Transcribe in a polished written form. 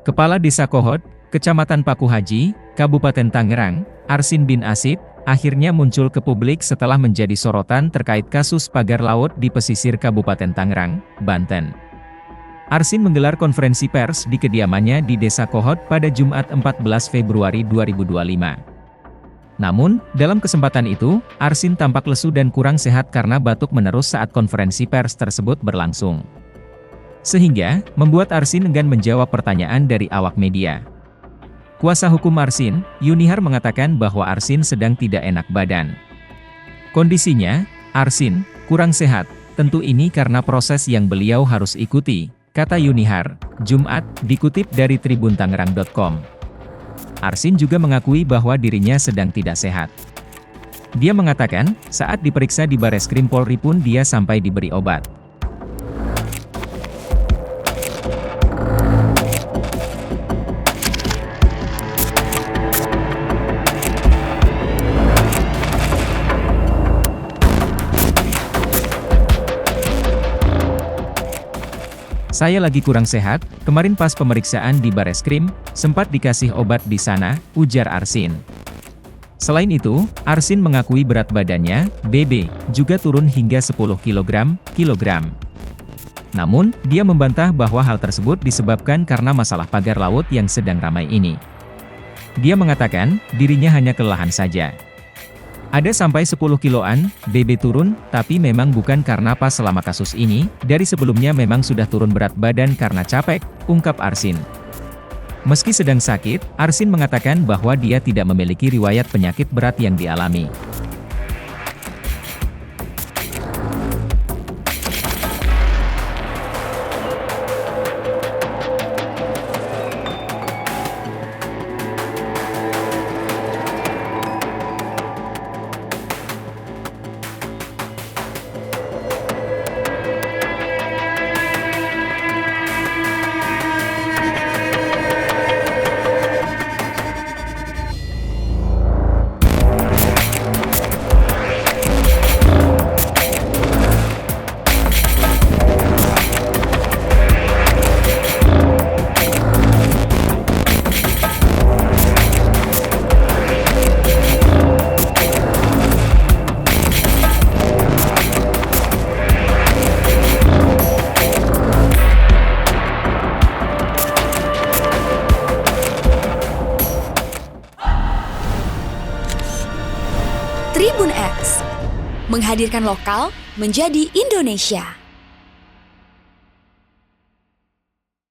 Kepala Desa Kohot, Kecamatan Paku Haji, Kabupaten Tangerang, Arsin bin Asib, akhirnya muncul ke publik setelah menjadi sorotan terkait kasus pagar laut di pesisir Kabupaten Tangerang, Banten. Arsin menggelar konferensi pers di kediamannya di Desa Kohot pada Jumat 14 Februari 2025. Namun, dalam kesempatan itu, Arsin tampak lesu dan kurang sehat karena batuk menerus saat konferensi pers tersebut berlangsung. Sehingga, membuat Arsin enggan menjawab pertanyaan dari awak media. Kuasa hukum Arsin, Yunihar mengatakan bahwa Arsin sedang tidak enak badan. Kondisinya, Arsin, kurang sehat, tentu ini karena proses yang beliau harus ikuti, kata Yunihar, Jumat, dikutip dari tribuntangerang.com. Arsin juga mengakui bahwa dirinya sedang tidak sehat. Dia mengatakan, saat diperiksa di Bareskrim Polri pun dia sampai diberi obat. Saya lagi kurang sehat, kemarin pas pemeriksaan di Bareskrim, sempat dikasih obat di sana, ujar Arsin. Selain itu, Arsin mengakui berat badannya, BB, juga turun hingga 10 kg. Namun, dia membantah bahwa hal tersebut disebabkan karena masalah pagar laut yang sedang ramai ini. Dia mengatakan, dirinya hanya kelelahan saja. Ada sampai 10 kiloan, BB turun, tapi memang bukan karena pas selama kasus ini, dari sebelumnya memang sudah turun berat badan karena capek, ungkap Arsin. Meski sedang sakit, Arsin mengatakan bahwa dia tidak memiliki riwayat penyakit berat yang dialami. Tribun X, menghadirkan lokal menjadi Indonesia.